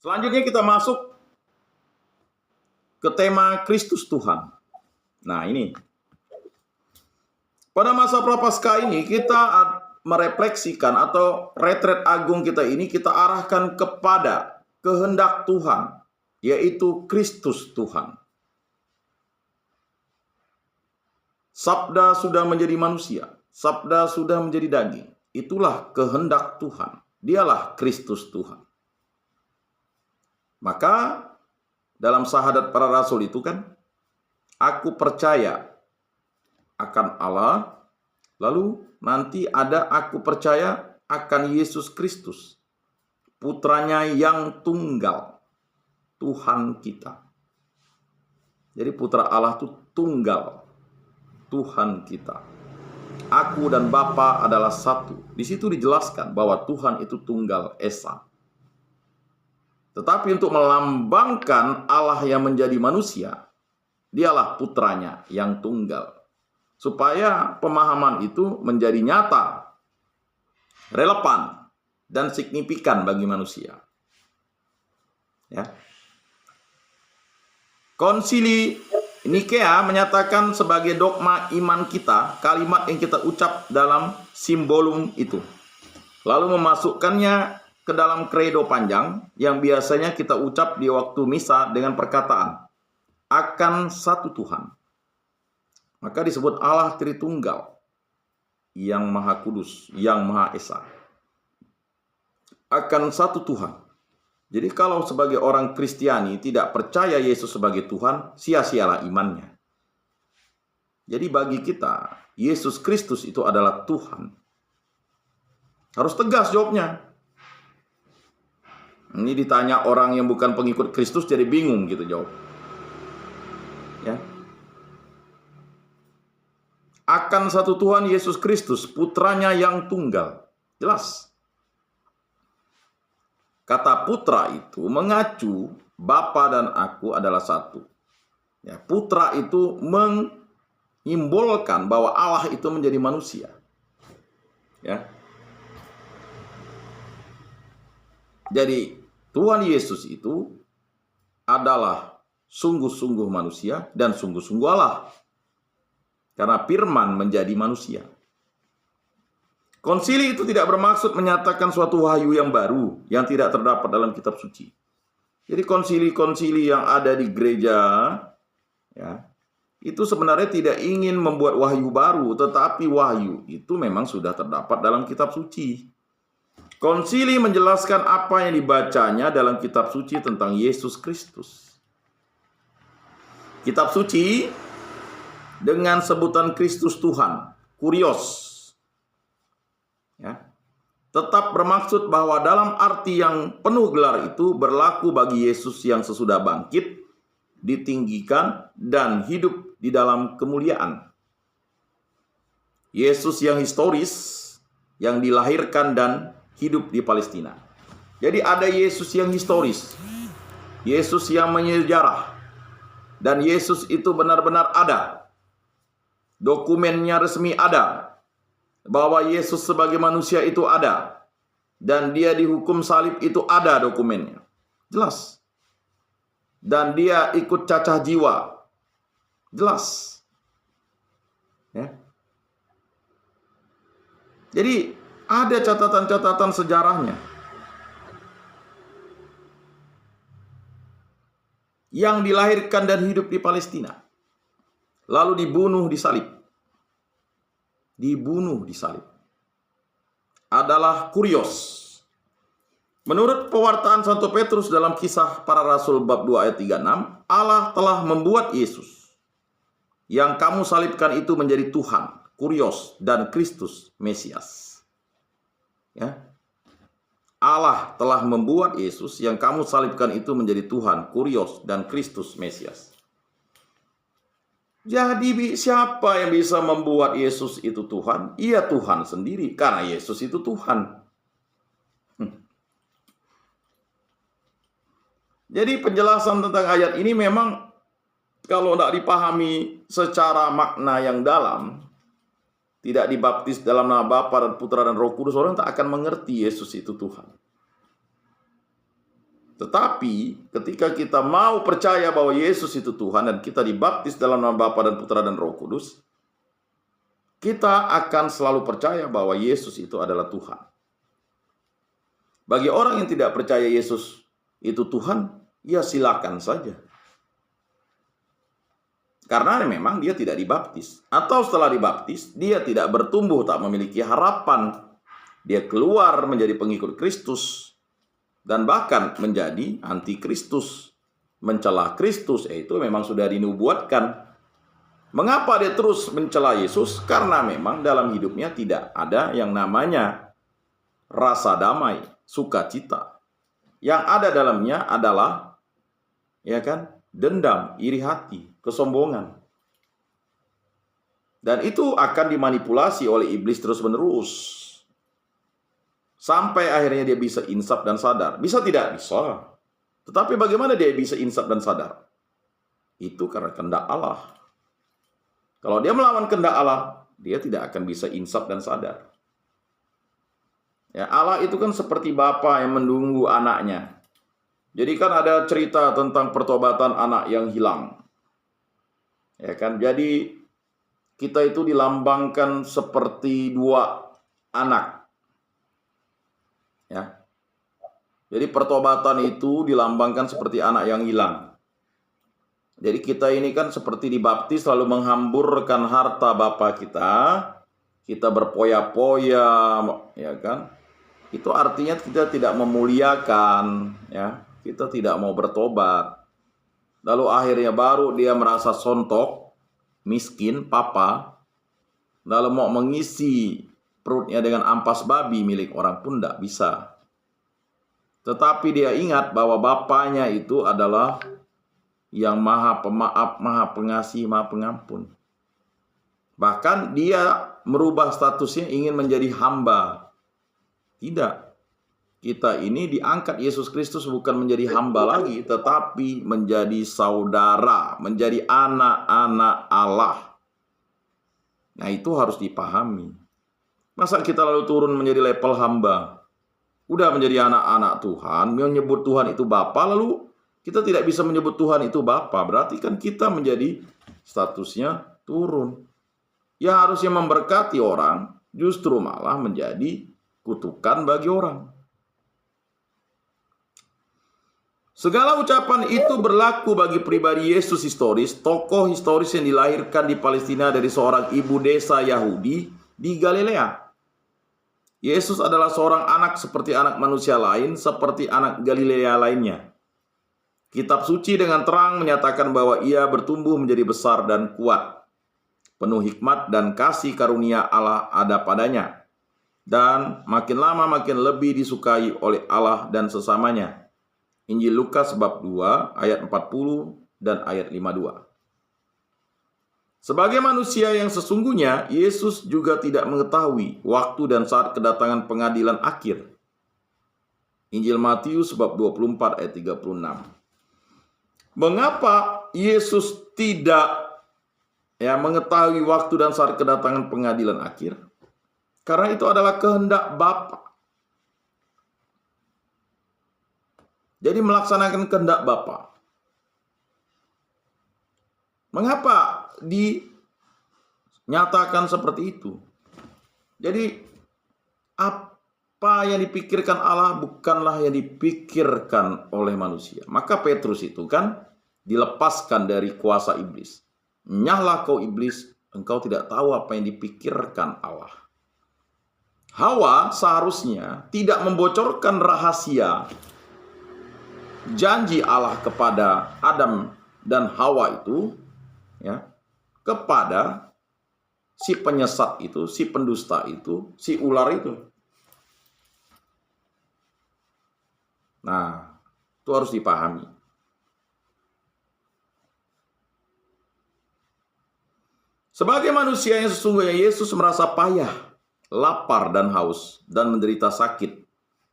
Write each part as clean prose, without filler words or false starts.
Selanjutnya kita masuk ke tema Kristus Tuhan. Nah ini, pada masa Prapaskah ini kita merefleksikan atau retret agung kita ini kita arahkan kepada kehendak Tuhan, yaitu Kristus Tuhan. Sabda sudah menjadi manusia, Sabda sudah menjadi daging. Itulah kehendak Tuhan. Dialah Kristus Tuhan. Maka dalam syahadat para rasul itu kan, aku percaya akan Allah, lalu nanti ada aku percaya akan Yesus Kristus, putranya yang tunggal, Tuhan kita. Jadi putra Allah itu tunggal, Tuhan kita. Aku dan Bapa adalah satu. Di situ dijelaskan bahwa Tuhan itu tunggal esa. Tetapi untuk melambangkan Allah yang menjadi manusia, dialah putranya yang tunggal. Supaya pemahaman itu menjadi nyata, relevan, dan signifikan bagi manusia. Ya. Konsili Nikea menyatakan sebagai dogma iman kita, kalimat yang kita ucap dalam simbolum itu. Lalu memasukkannya ke dalam kredo panjang yang biasanya kita ucap di waktu misa dengan perkataan akan satu Tuhan. Maka disebut Allah Tritunggal, yang Maha Kudus, yang Maha Esa. Akan satu Tuhan. Jadi kalau sebagai orang Kristiani tidak percaya Yesus sebagai Tuhan, sia-sialah imannya. Jadi bagi kita, Yesus Kristus itu adalah Tuhan. Harus tegas jawabnya. Ini ditanya orang yang bukan pengikut Kristus jadi bingung gitu jawab. Ya. Akan satu Tuhan Yesus Kristus, putranya yang tunggal. Jelas. Kata putra itu mengacu Bapa dan aku adalah satu. Ya, putra itu menyimbolkan bahwa Allah itu menjadi manusia. Ya. Jadi Tuhan Yesus itu adalah sungguh-sungguh manusia dan sungguh-sungguh Allah. Karena firman menjadi manusia. Konsili itu tidak bermaksud menyatakan suatu wahyu yang baru yang tidak terdapat dalam kitab suci. Jadi konsili-konsili yang ada di gereja ya, itu sebenarnya tidak ingin membuat wahyu baru, tetapi wahyu itu memang sudah terdapat dalam kitab suci. Konsili menjelaskan apa yang dibacanya dalam kitab suci tentang Yesus Kristus. Kitab suci dengan sebutan Kristus Tuhan, kurios, ya, tetap bermaksud bahwa dalam arti yang penuh gelar itu berlaku bagi Yesus yang sesudah bangkit, ditinggikan, dan hidup di dalam kemuliaan. Yesus yang historis, yang dilahirkan dan hidup di Palestina. Jadi ada Yesus yang historis, Yesus yang menyejarah, dan Yesus itu benar-benar ada. Dokumennya resmi ada, bahwa Yesus sebagai manusia itu ada, dan dia dihukum salib itu ada dokumennya, jelas. Dan dia ikut cacah jiwa, jelas. Ya. Jadi ada catatan-catatan sejarahnya yang dilahirkan dan hidup di Palestina, lalu dibunuh di salib. Dibunuh di salib adalah kurios. Menurut pewartaan Santo Petrus dalam Kisah Para Rasul bab 2 ayat 36, Allah telah membuat Yesus yang kamu salibkan itu menjadi Tuhan, kurios, dan Kristus Mesias. Ya. Allah telah membuat Yesus yang kamu salibkan itu menjadi Tuhan, kurios, dan Kristus Mesias. Jadi siapa yang bisa membuat Yesus itu Tuhan? Ia Tuhan sendiri, karena Yesus itu Tuhan. Jadi penjelasan tentang ayat ini memang kalau tidak dipahami secara makna yang dalam, tidak dibaptis dalam nama Bapa dan Putra dan Roh Kudus, orang tak akan mengerti Yesus itu Tuhan. Tetapi ketika kita mau percaya bahwa Yesus itu Tuhan dan kita dibaptis dalam nama Bapa dan Putra dan Roh Kudus, kita akan selalu percaya bahwa Yesus itu adalah Tuhan. Bagi orang yang tidak percaya Yesus itu Tuhan, ya silakan saja. Karena memang dia tidak dibaptis. Atau setelah dibaptis, dia tidak bertumbuh, tak memiliki harapan. Dia keluar menjadi pengikut Kristus. Dan bahkan menjadi anti-Kristus. Mencela Kristus, itu memang sudah dinubuatkan. Mengapa dia terus mencela Yesus? Karena memang dalam hidupnya tidak ada yang namanya rasa damai, sukacita. Yang ada dalamnya adalah, ya kan, dendam, iri hati, kesombongan. Dan itu akan dimanipulasi oleh iblis terus-menerus. Sampai akhirnya dia bisa insaf dan sadar. Bisa tidak? Bisa. Tetapi bagaimana dia bisa insaf dan sadar? Itu karena kehendak Allah. Kalau dia melawan kehendak Allah, dia tidak akan bisa insaf dan sadar. Ya, Allah itu kan seperti bapa yang menunggu anaknya. Jadi kan ada cerita tentang pertobatan anak yang hilang. Ya kan? Jadi kita itu dilambangkan seperti dua anak. Ya. Jadi pertobatan itu dilambangkan seperti anak yang hilang. Jadi kita ini kan seperti dibaptis lalu menghamburkan harta bapa kita. Kita berpoya-poya, ya kan? Itu artinya kita tidak memuliakan, ya. Kita tidak mau bertobat. Lalu akhirnya baru dia merasa sontok, miskin, papa. Lalu mau mengisi perutnya dengan ampas babi milik orang pun tidak bisa. Tetapi dia ingat bahwa bapaknya itu adalah yang maha pemaaf, maha pengasih, maha pengampun. Bahkan dia merubah statusnya ingin menjadi hamba. Tidak. Kita ini diangkat Yesus Kristus bukan menjadi hamba lagi, tetapi menjadi saudara, menjadi anak-anak Allah. Nah, itu harus dipahami. Masa kita lalu turun menjadi level hamba? Udah menjadi anak-anak Tuhan, menyebut Tuhan itu Bapa, lalu kita tidak bisa menyebut Tuhan itu Bapa. Berarti kan kita menjadi statusnya turun. Ya harusnya memberkati orang, justru malah menjadi kutukan bagi orang. Segala ucapan itu berlaku bagi pribadi Yesus historis, tokoh historis yang dilahirkan di Palestina dari seorang ibu desa Yahudi di Galilea. Yesus adalah seorang anak seperti anak manusia lain, seperti anak Galilea lainnya. Kitab suci dengan terang menyatakan bahwa ia bertumbuh menjadi besar dan kuat, penuh hikmat dan kasih karunia Allah ada padanya, dan makin lama makin lebih disukai oleh Allah dan sesamanya. Injil Lukas bab 2 ayat 40 dan ayat 52. Sebagai manusia yang sesungguhnya, Yesus juga tidak mengetahui waktu dan saat kedatangan pengadilan akhir. Injil Matius bab 24 ayat 36. Mengapa Yesus tidak mengetahui waktu dan saat kedatangan pengadilan akhir? Karena itu adalah kehendak Bapa. Jadi melaksanakan kehendak Bapa. Mengapa dinyatakan seperti itu? Jadi apa yang dipikirkan Allah bukanlah yang dipikirkan oleh manusia. Maka Petrus itu kan dilepaskan dari kuasa iblis. Nyahlah kau iblis, engkau tidak tahu apa yang dipikirkan Allah. Hawa seharusnya tidak membocorkan rahasia janji Allah kepada Adam dan Hawa itu, kepada si penyesat itu, si pendusta itu, si ular itu. Nah, itu harus dipahami. Sebagai manusia yang sesungguhnya, Yesus merasa payah, lapar dan haus, dan menderita sakit,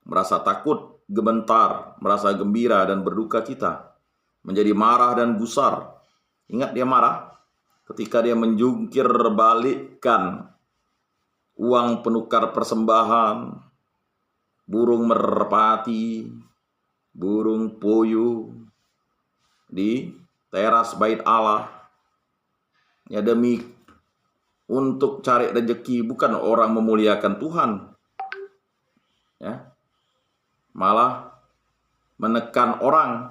merasa takut, gemetar, merasa gembira dan berduka cita, menjadi marah dan gusar. Ingat dia marah ketika dia menjungkir balikkan uang penukar persembahan, burung merpati, burung puyuh di teras bait Allah. Ya, demi untuk cari rezeki, bukan orang memuliakan Tuhan. Ya. Malah menekan orang.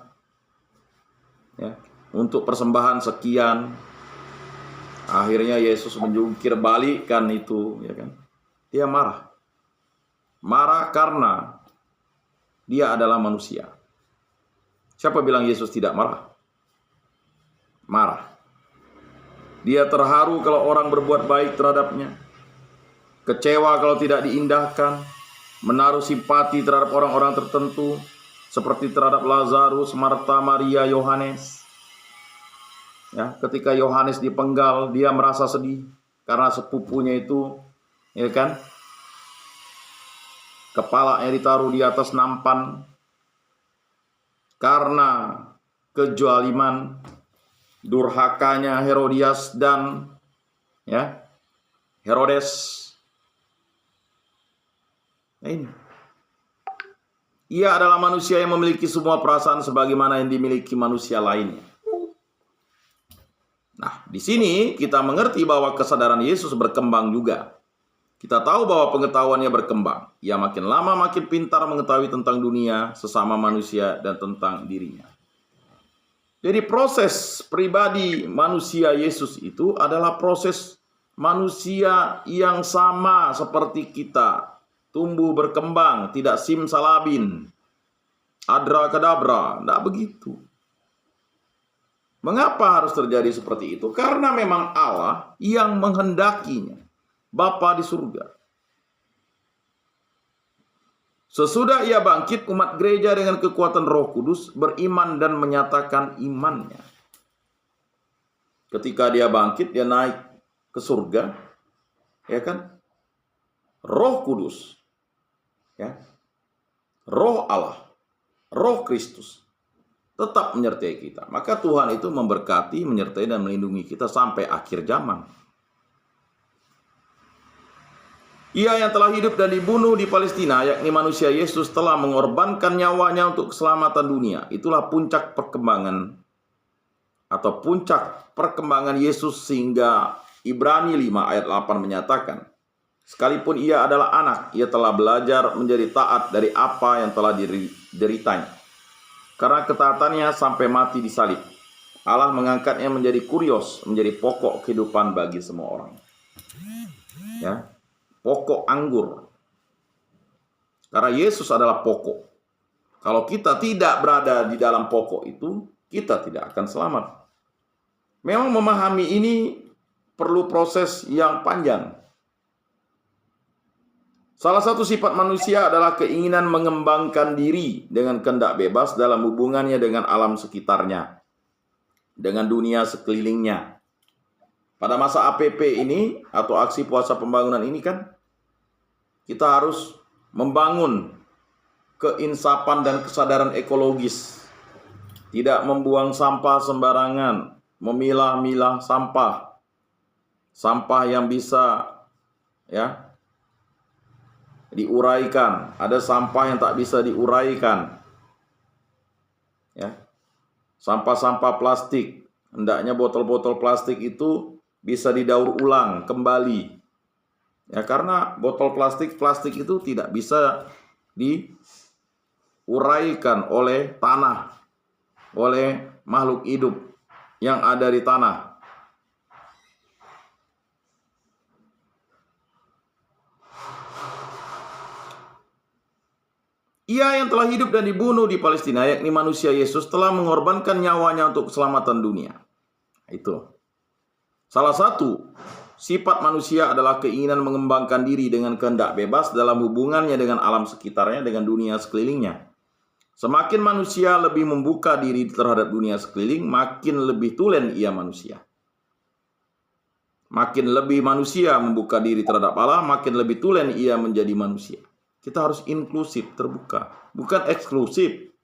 Ya, untuk persembahan sekian. Akhirnya Yesus menjungkir balikan itu, ya kan? Dia marah. Marah karena dia adalah manusia. Siapa bilang Yesus tidak marah? Marah. Dia terharu kalau orang berbuat baik terhadapnya. Kecewa kalau tidak diindahkan. Menaruh simpati terhadap orang-orang tertentu, seperti terhadap Lazarus, Marta, Maria, Yohanes. Ya, ketika Yohanes dipenggal, dia merasa sedih karena sepupunya itu, ya kan, kepalanya ditaruh di atas nampan karena kejaliman, durhakanya Herodias dan ya Herodes. Nah, ini. Ia adalah manusia yang memiliki semua perasaan sebagaimana yang dimiliki manusia lainnya. Nah, di sini kita mengerti bahwa kesadaran Yesus berkembang juga. Kita tahu bahwa pengetahuannya berkembang. Ia makin lama makin pintar mengetahui tentang dunia, sesama manusia, dan tentang dirinya. Jadi proses pribadi manusia Yesus itu adalah proses manusia yang sama seperti kita. Tumbuh berkembang, tidak simsalabim, adrakadabra, tidak begitu. Mengapa harus terjadi seperti itu? Karena memang Allah yang menghendakinya, Bapa di surga. Sesudah ia bangkit, umat gereja dengan kekuatan Roh Kudus beriman dan menyatakan imannya. Ketika dia bangkit, dia naik ke surga, ya kan? Roh Kudus, ya, Roh Allah, Roh Kristus tetap menyertai kita. Maka Tuhan itu memberkati, menyertai, dan melindungi kita sampai akhir zaman. Ia yang telah hidup dan dibunuh di Palestina, yakni manusia Yesus, telah mengorbankan nyawanya untuk keselamatan dunia. Itulah puncak perkembangan atau puncak perkembangan Yesus, sehingga Ibrani 5 ayat 8 menyatakan, sekalipun ia adalah anak, ia telah belajar menjadi taat dari apa yang telah dideritanya. Karena ketaatannya sampai mati di salib, Allah mengangkatnya menjadi kurios, menjadi pokok kehidupan bagi semua orang. Ya, pokok anggur. Karena Yesus adalah pokok. Kalau kita tidak berada di dalam pokok itu, kita tidak akan selamat. Memang memahami ini perlu proses yang panjang. Salah satu sifat manusia adalah keinginan mengembangkan diri dengan kehendak bebas dalam hubungannya dengan alam sekitarnya, dengan dunia sekelilingnya. Pada masa APP ini, atau aksi puasa pembangunan ini kan, kita harus membangun keinsapan dan kesadaran ekologis. Tidak membuang sampah sembarangan, memilah-milah sampah. Sampah yang bisa diuraikan, ada sampah yang tak bisa diuraikan. Ya. Sampah-sampah plastik, hendaknya botol-botol plastik itu bisa didaur ulang kembali. Ya, karena botol plastik itu tidak bisa diuraikan oleh tanah, oleh makhluk hidup yang ada di tanah. Ia yang telah hidup dan dibunuh di Palestina, yakni manusia Yesus, telah mengorbankan nyawanya untuk keselamatan dunia. Itu. Salah satu sifat manusia adalah keinginan mengembangkan diri dengan kehendak bebas dalam hubungannya dengan alam sekitarnya, dengan dunia sekelilingnya. Semakin manusia lebih membuka diri terhadap dunia sekeliling, makin lebih tulen ia manusia. Makin lebih manusia membuka diri terhadap Allah, makin lebih tulen ia menjadi manusia. Kita harus inklusif, terbuka, bukan eksklusif.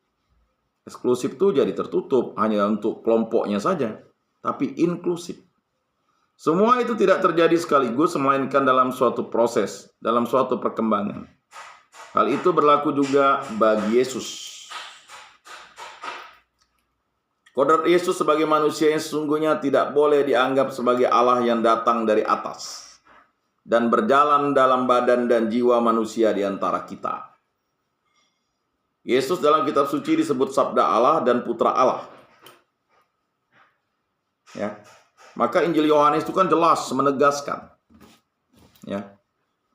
Eksklusif itu jadi tertutup, hanya untuk kelompoknya saja. Tapi inklusif. Semua itu tidak terjadi sekaligus, melainkan dalam suatu proses, dalam suatu perkembangan. Hal itu berlaku juga bagi Yesus. Kodrat Yesus sebagai manusia yang sesungguhnya tidak boleh dianggap sebagai Allah yang datang dari atas dan berjalan dalam badan dan jiwa manusia di antara kita. Yesus dalam kitab suci disebut Sabda Allah dan Putra Allah. Ya. Maka Injil Yohanes itu kan jelas menegaskan. Ya.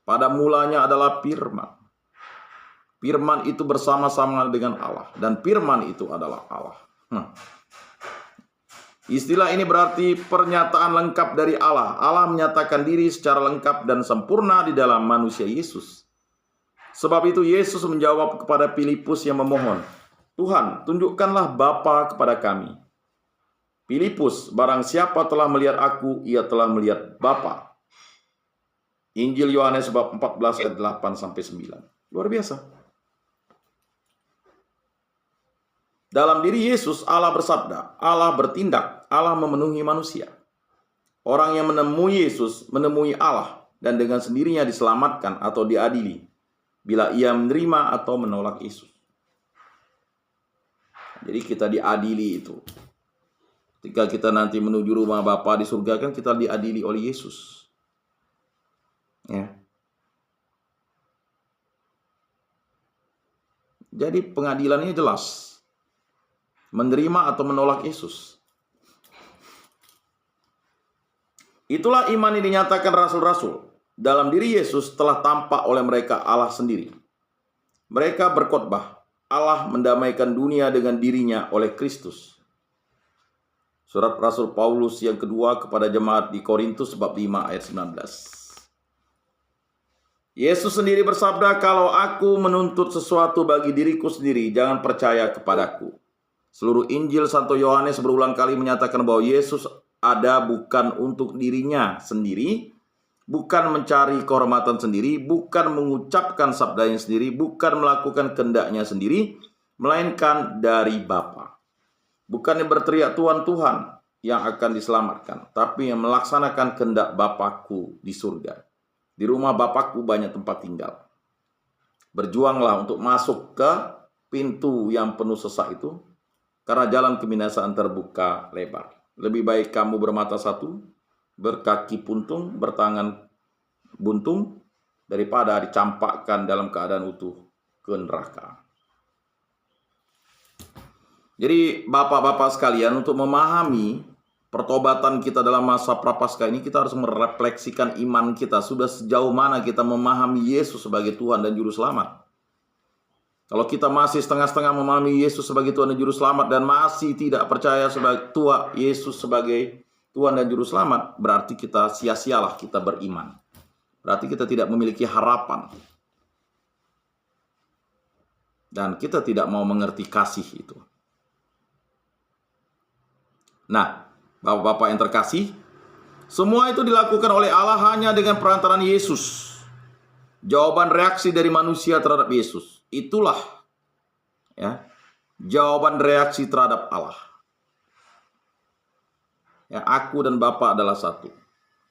Pada mulanya adalah firman. Firman itu bersama-sama dengan Allah dan firman itu adalah Allah. Istilah ini berarti pernyataan lengkap dari Allah. Allah menyatakan diri secara lengkap dan sempurna di dalam manusia Yesus. Sebab itu Yesus menjawab kepada Filipus yang memohon, "Tuhan, tunjukkanlah Bapa kepada kami." Filipus, barang siapa telah melihat aku, ia telah melihat Bapa. Injil Yohanes bab 14 ayat 8-9. Luar biasa. Dalam diri Yesus, Allah bersabda, Allah bertindak, Allah memenuhi manusia. Orang yang menemui Yesus, menemui Allah, dan dengan sendirinya diselamatkan atau diadili, bila ia menerima atau menolak Yesus. Jadi kita diadili itu. Ketika kita nanti menuju rumah Bapa di surga, kan kita diadili oleh Yesus. Ya. Jadi pengadilannya jelas. Menerima atau menolak Yesus. Itulah iman yang dinyatakan rasul-rasul. Dalam diri Yesus telah tampak oleh mereka Allah sendiri. Mereka berkhotbah, Allah mendamaikan dunia dengan dirinya oleh Kristus. Surat Rasul Paulus yang kedua kepada jemaat di Korintus bab 5 ayat 19. Yesus sendiri bersabda, "Kalau aku menuntut sesuatu bagi diriku sendiri, jangan percaya kepadaku." Seluruh Injil Santo Yohanes berulang kali menyatakan bahwa Yesus ada bukan untuk dirinya sendiri, bukan mencari kehormatan sendiri, bukan mengucapkan sabdanya sendiri, bukan melakukan kehendaknya sendiri, melainkan dari Bapa. Bukan yang berteriak Tuhan, Tuhan yang akan diselamatkan, tapi yang melaksanakan kehendak Bapakku di surga. Di rumah Bapakku banyak tempat tinggal. Berjuanglah untuk masuk ke pintu yang penuh sesak itu, karena jalan kebinasaan terbuka lebar. Lebih baik kamu bermata satu, berkaki puntung, bertangan buntung, daripada dicampakkan dalam keadaan utuh ke neraka. Jadi bapak-bapak sekalian, untuk memahami pertobatan kita dalam masa prapaskah ini, kita harus merefleksikan iman kita. Sudah sejauh mana kita memahami Yesus sebagai Tuhan dan Juru Selamat. Kalau kita masih setengah-setengah memahami Yesus sebagai Tuhan dan Juru Selamat dan masih tidak percaya sebagai Yesus sebagai Tuhan dan Juru Selamat, berarti kita sia-sialah kita beriman. Berarti kita tidak memiliki harapan. Dan kita tidak mau mengerti kasih itu. Nah, Bapak-bapak yang terkasih, semua itu dilakukan oleh Allah hanya dengan perantaraan Yesus. Jawaban reaksi dari manusia terhadap Yesus, itulah ya, jawaban reaksi terhadap Allah. Ya, aku dan Bapa adalah satu.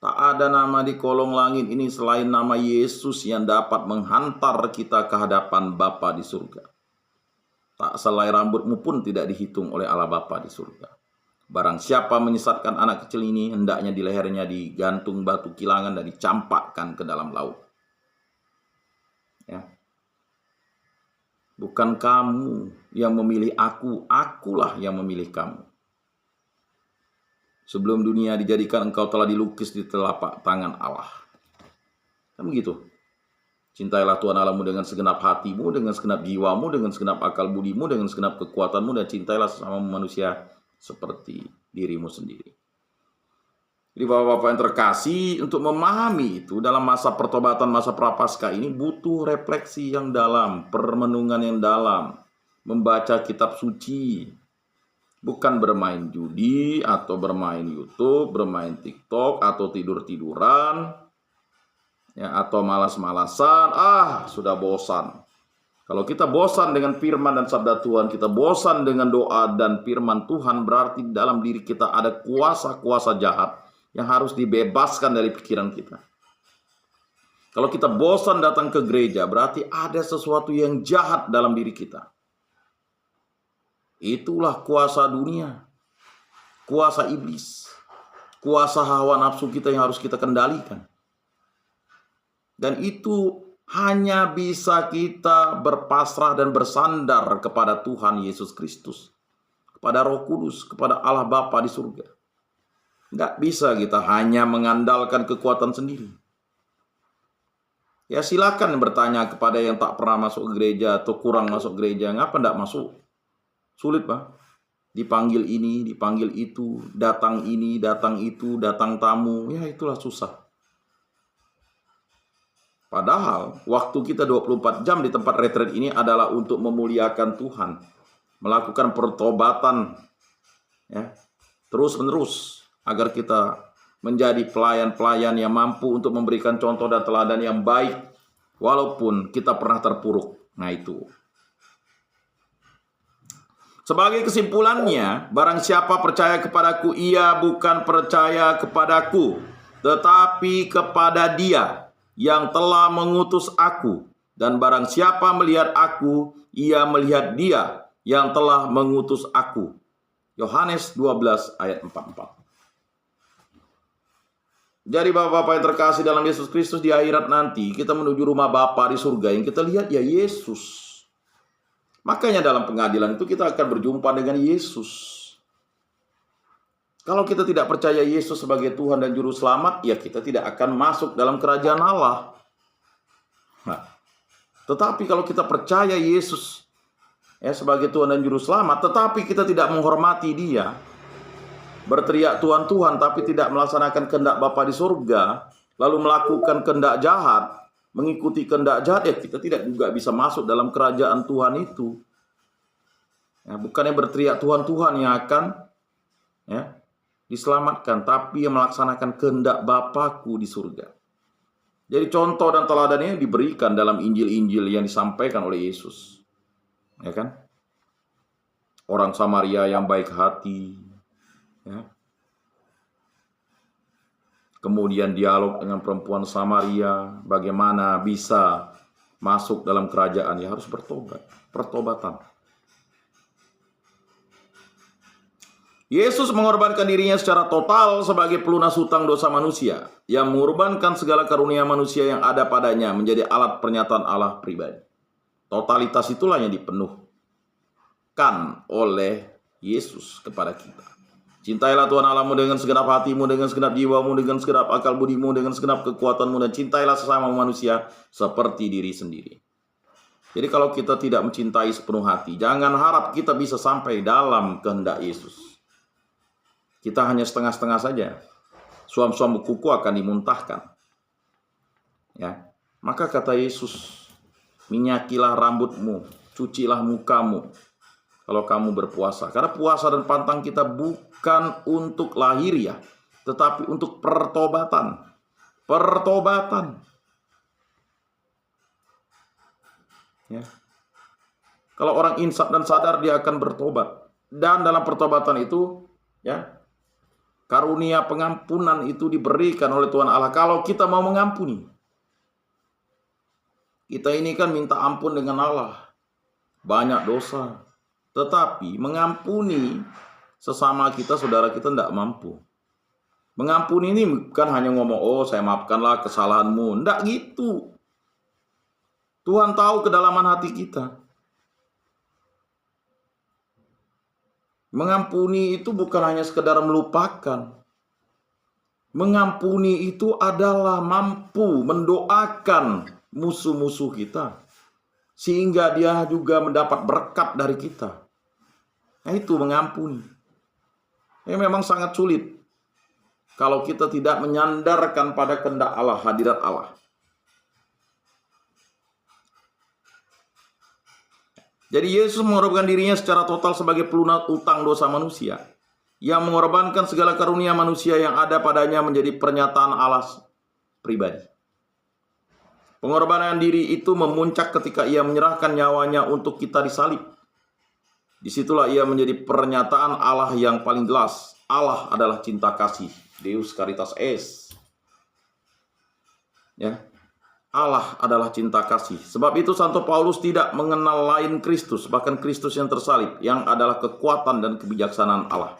Tak ada nama di kolong langit ini selain nama Yesus yang dapat menghantar kita ke hadapan Bapa di surga. Tak selai rambutmu pun tidak dihitung oleh Allah Bapa di surga. Barang siapa menyesatkan anak kecil ini, hendaknya di lehernya digantung batu kilangan dan dicampakkan ke dalam laut. Ya. Bukan kamu yang memilih aku, akulah yang memilih kamu. Sebelum dunia dijadikan, engkau telah dilukis di telapak tangan Allah. Kan begitu. Cintailah Tuhan Allahmu dengan segenap hatimu, dengan segenap jiwamu, dengan segenap akal budimu, dengan segenap kekuatanmu, dan cintailah sesama manusia seperti dirimu sendiri. Jadi bapak-bapak yang terkasih, untuk memahami itu dalam masa pertobatan, masa prapaskah ini butuh refleksi yang dalam, permenungan yang dalam, membaca kitab suci, bukan bermain judi atau bermain YouTube, bermain TikTok atau tidur-tiduran, ya, atau malas-malasan. Sudah bosan. Kalau kita bosan dengan firman dan sabda Tuhan, kita bosan dengan doa dan firman Tuhan, berarti dalam diri kita ada kuasa-kuasa jahat yang harus dibebaskan dari pikiran kita. Kalau kita bosan datang ke gereja, berarti ada sesuatu yang jahat dalam diri kita. Itulah kuasa dunia. kuasa iblis, kuasa hawa nafsu kita yang harus kita kendalikan. Dan itu hanya bisa kita berpasrah dan bersandar kepada Tuhan Yesus Kristus, kepada Roh Kudus, kepada Allah Bapa di surga. Nggak bisa kita hanya mengandalkan kekuatan sendiri. Ya silakan bertanya kepada yang tak pernah masuk gereja atau kurang masuk gereja, ngapa nggak masuk? Sulit, Pak. Dipanggil ini, dipanggil itu, datang ini, datang itu, datang tamu, ya itulah susah. Padahal waktu kita 24 jam di tempat retreat ini adalah untuk memuliakan Tuhan, melakukan pertobatan ya, terus-menerus agar kita menjadi pelayan-pelayan yang mampu untuk memberikan contoh dan teladan yang baik walaupun kita pernah terpuruk. Nah itu. Sebagai kesimpulannya, barang siapa percaya kepadaku, ia bukan percaya kepadaku, tetapi kepada Dia yang telah mengutus aku. Dan barang siapa melihat aku, ia melihat Dia yang telah mengutus aku. Yohanes 12 ayat 44. Jadi Bapak-Bapak yang terkasih dalam Yesus Kristus, di akhirat nanti kita menuju rumah Bapa di surga, yang kita lihat ya Yesus. Makanya dalam pengadilan itu kita akan berjumpa dengan Yesus. Kalau kita tidak percaya Yesus sebagai Tuhan dan Juru Selamat, ya kita tidak akan masuk dalam kerajaan Allah. Nah, tetapi kalau kita percaya Yesus ya sebagai Tuhan dan Juru Selamat, tetapi kita tidak menghormati Dia, berteriak Tuhan Tuhan tapi tidak melaksanakan kehendak Bapa di surga, lalu melakukan kehendak jahat, mengikuti kehendak jahat, ya kita tidak juga bisa masuk dalam kerajaan Tuhan itu. Ya, bukannya berteriak Tuhan Tuhan yang akan ya diselamatkan, tapi yang melaksanakan kehendak Bapakku di surga. Jadi contoh dan teladan ini diberikan dalam Injil-Injil yang disampaikan oleh Yesus. Ya kan? Orang Samaria yang baik hati, ya. Kemudian dialog dengan perempuan Samaria, bagaimana bisa masuk dalam kerajaan, ya harus bertobat, pertobatan. Yesus mengorbankan dirinya secara total sebagai pelunas hutang dosa manusia, yang mengorbankan segala karunia manusia yang ada padanya menjadi alat pernyataan Allah pribadi. Totalitas itulah yang dipenuhkan oleh Yesus kepada kita. Cintailah Tuhan Allahmu dengan segenap hatimu, dengan segenap jiwamu, dengan segenap akal budimu, dengan segenap kekuatanmu, dan cintailah sesama manusia seperti diri sendiri. Jadi kalau kita tidak mencintai sepenuh hati, jangan harap kita bisa sampai dalam kehendak Yesus. Kita hanya setengah-setengah saja. Suam-suam kuku akan dimuntahkan. Ya, maka kata Yesus, minyakilah rambutmu, cucilah mukamu kalau kamu berpuasa. Karena puasa dan pantang kita bukan untuk lahiriah, tetapi untuk pertobatan. Pertobatan. Ya. Kalau orang insaf dan sadar, dia akan bertobat. Dan dalam pertobatan itu, ya, karunia pengampunan itu diberikan oleh Tuhan Allah. Kalau kita mau mengampuni. Kita ini kan minta ampun dengan Allah. Banyak dosa. Tetapi mengampuni sesama kita, saudara kita tidak mampu. Mengampuni ini bukan hanya ngomong, oh saya maafkanlah kesalahanmu. Tidak gitu. Tuhan tahu kedalaman hati kita. Mengampuni itu bukan hanya sekedar melupakan. Mengampuni itu adalah mampu mendoakan musuh-musuh kita, sehingga dia juga mendapat berkat dari kita. Nah itu mengampuni. Ini memang sangat sulit kalau kita tidak menyandarkan pada kehendak Allah, hadirat Allah. Jadi Yesus mengorbankan dirinya secara total sebagai pelunas utang dosa manusia, yang mengorbankan segala karunia manusia yang ada padanya menjadi pernyataan Allah pribadi. Pengorbanan diri itu memuncak ketika ia menyerahkan nyawanya untuk kita disalib. Disitulah ia menjadi pernyataan Allah yang paling jelas. Allah adalah cinta kasih. Deus Caritas Est. Ya. Allah adalah cinta kasih. Sebab itu Santo Paulus tidak mengenal lain Kristus, bahkan Kristus yang tersalib, yang adalah kekuatan dan kebijaksanaan Allah.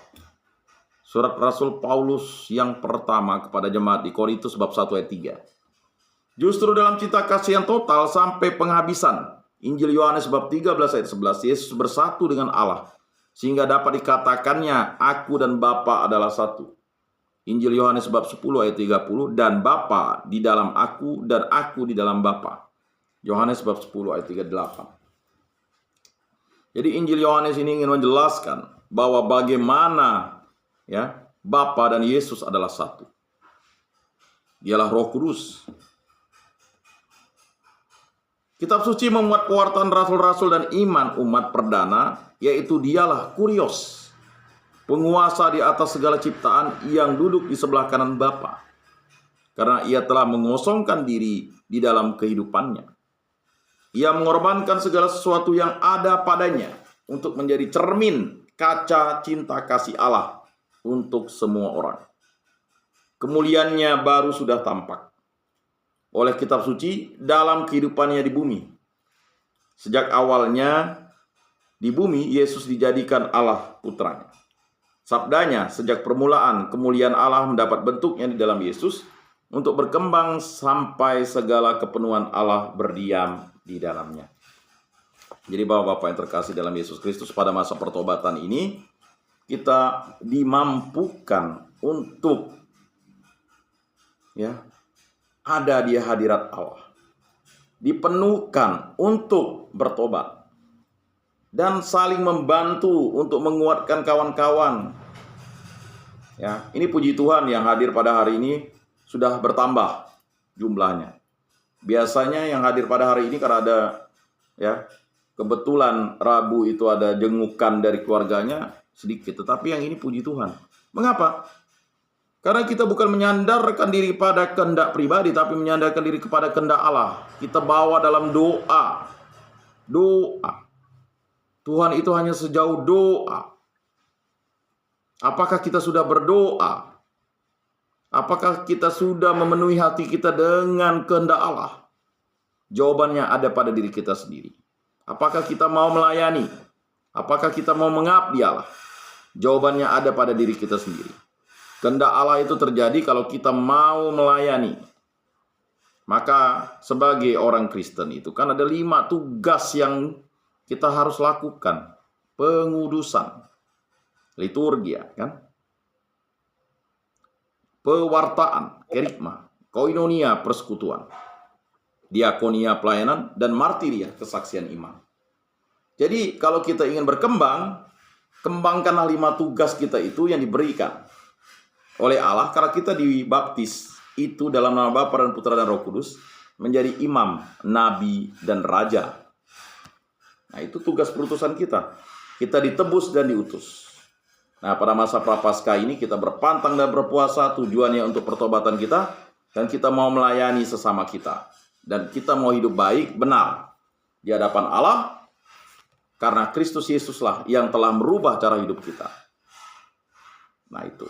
Surat Rasul Paulus yang pertama kepada jemaat di Korintus bab 1 ayat 3. Justru dalam cinta kasih yang total sampai penghabisan. Injil Yohanes bab 13 ayat 11, Yesus bersatu dengan Allah sehingga dapat dikatakannya aku dan Bapa adalah satu. Injil Yohanes bab 10 ayat 30, dan Bapa di dalam aku dan aku di dalam Bapa. Yohanes bab 10 ayat 38. Jadi Injil Yohanes ini ingin menjelaskan bahwa bagaimana ya Bapa dan Yesus adalah satu. Dialah Roh Kudus. Kitab suci memuat pewartaan rasul-rasul dan iman umat perdana, yaitu dialah Kurios, penguasa di atas segala ciptaan yang duduk di sebelah kanan Bapa. Karena ia telah mengosongkan diri di dalam kehidupannya. Ia mengorbankan segala sesuatu yang ada padanya untuk menjadi cermin kaca cinta kasih Allah untuk semua orang. Kemuliaannya baru sudah tampak oleh kitab suci dalam kehidupannya di bumi. Sejak awalnya di bumi, Yesus dijadikan Allah putranya. Sabdanya, sejak permulaan kemuliaan Allah mendapat bentuknya di dalam Yesus untuk berkembang sampai segala kepenuhan Allah berdiam di dalamnya. Jadi Bapak-Bapak yang terkasih dalam Yesus Kristus, pada masa pertobatan ini kita dimampukan untuk ada di hadirat Allah, dipenuhkan untuk bertobat dan saling membantu untuk menguatkan kawan-kawan. Ya, ini puji Tuhan yang hadir pada hari ini sudah bertambah jumlahnya. Biasanya yang hadir pada hari ini karena ada kebetulan Rabu itu ada jengukan dari keluarganya sedikit, tetapi yang ini puji Tuhan. Mengapa? Karena kita bukan menyandarkan diri pada kehendak pribadi, tapi menyandarkan diri kepada kehendak Allah. Kita bawa dalam doa. Doa. Tuhan itu hanya sejauh doa. Apakah kita sudah berdoa? Apakah kita sudah memenuhi hati kita dengan kehendak Allah? Jawabannya ada pada diri kita sendiri. Apakah kita mau melayani? Apakah kita mau mengabdi Allah? Jawabannya ada pada diri kita sendiri. Kehendak Allah itu terjadi kalau kita mau melayani. Maka sebagai orang Kristen itu kan ada 5 tugas yang kita harus lakukan. Pengudusan, liturgia, kan? Pewartaan, kerigma, koinonia, persekutuan, diakonia, pelayanan, dan martiria, kesaksian iman. Jadi kalau kita ingin berkembang, kembangkanlah 5 tugas kita itu yang diberikan oleh Allah, karena kita dibaptis itu dalam nama Bapa dan Putra dan Roh Kudus menjadi imam, nabi, dan raja. Nah, itu tugas perutusan kita. Kita ditebus dan diutus. Nah, pada masa Prapaskah ini kita berpantang dan berpuasa, tujuannya untuk pertobatan kita, dan kita mau melayani sesama kita. Dan kita mau hidup baik, benar di hadapan Allah, karena Kristus Yesuslah yang telah merubah cara hidup kita. Nah, itu.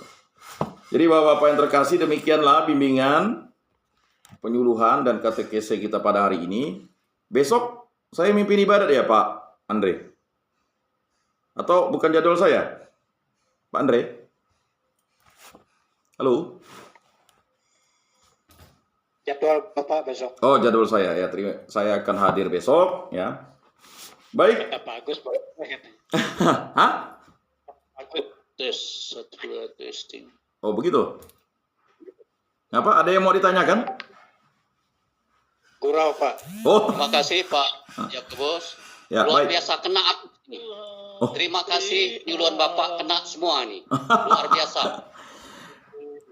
Jadi Bapak-Bapak yang terkasih, demikianlah bimbingan, penyuluhan, dan katekese kita pada hari ini. Besok saya mimpin ibadat ya Pak Andre? Atau bukan jadwal saya? Pak Andre? Halo? Jadwal Bapak besok. Oh, jadwal saya ya. Saya akan hadir besok ya. Baik. Kata Pak Agus, Pak. Hah? Agus tes 1 2 testing. Oh, begitu. Apa? Ada yang mau ditanyakan? Gurau, Pak. Oh. Terima kasih Pak Yakobus. Ya, Luar baik. biasa kena aku nih. Oh. Terima kasih nyuluan Bapak kena semua nih. Luar biasa.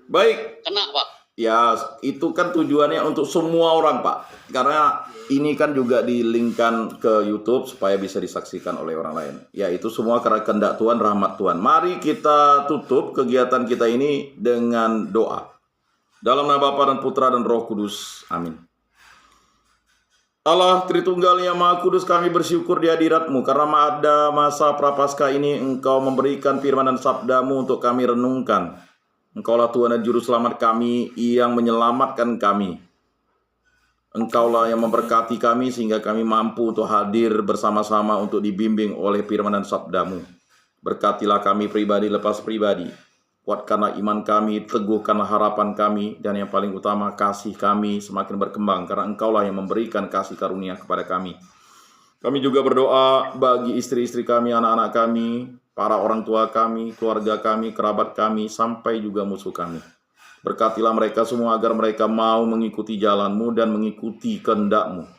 Baik. Kena Pak. Ya, itu kan tujuannya untuk semua orang, Pak. Karena ini kan juga dilingkan ke YouTube supaya bisa disaksikan oleh orang lain. Ya, itu semua karena kehendak Tuhan, rahmat Tuhan. Mari kita tutup kegiatan kita ini dengan doa. Dalam nama Bapa dan Putra dan Roh Kudus. Amin. Allah Tritunggal yang Maha Kudus, kami bersyukur di hadirat-Mu karena pada masa Prapaskah ini Engkau memberikan firman dan sabda-Mu untuk kami renungkan. Engkaulah Tuhan dan Juru Selamat kami yang menyelamatkan kami. Engkaulah yang memberkati kami sehingga kami mampu untuk hadir bersama-sama untuk dibimbing oleh firman dan sabda-Mu. Berkatilah kami pribadi lepas pribadi. kuatkanlah iman kami, teguhkanlah harapan kami, dan yang paling utama kasih kami semakin berkembang, karena Engkaulah yang memberikan kasih karunia kepada kami. Kami juga berdoa bagi istri-istri kami, anak-anak kami, para orang tua kami, keluarga kami, kerabat kami, sampai juga musuh kami. Berkatilah mereka semua agar mereka mau mengikuti jalan-Mu dan mengikuti kehendak-Mu.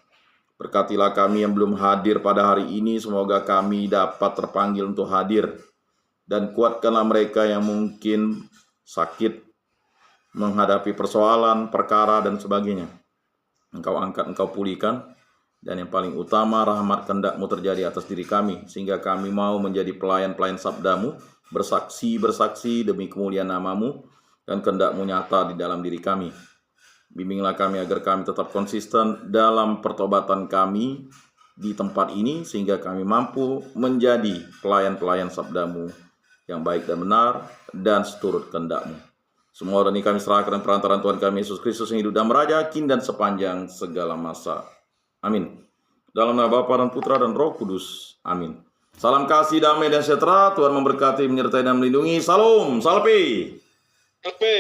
Berkatilah kami yang belum hadir pada hari ini, semoga kami dapat terpanggil untuk hadir. Dan kuatkanlah mereka yang mungkin sakit, menghadapi persoalan, perkara, dan sebagainya. Engkau angkat, Engkau pulihkan. Dan yang paling utama, rahmat kehendak-Mu terjadi atas diri kami, sehingga kami mau menjadi pelayan-pelayan sabda-Mu, bersaksi demi kemuliaan nama-Mu, dan kehendak-Mu nyata di dalam diri kami. Bimbinglah kami agar kami tetap konsisten dalam pertobatan kami di tempat ini, sehingga kami mampu menjadi pelayan-pelayan sabda-Mu yang baik dan benar, dan seturut kehendak-Mu. Semua dan ini kami serahkan dan perantaraan Tuhan kami Yesus Kristus yang hidup dan meraja, kini dan sepanjang segala masa. Amin. Dalam nama Bapa dan Putra dan Roh Kudus. Amin. Salam kasih, damai, dan sejahtera. Tuhan memberkati, menyertai, dan melindungi. Salam, salve. Oke.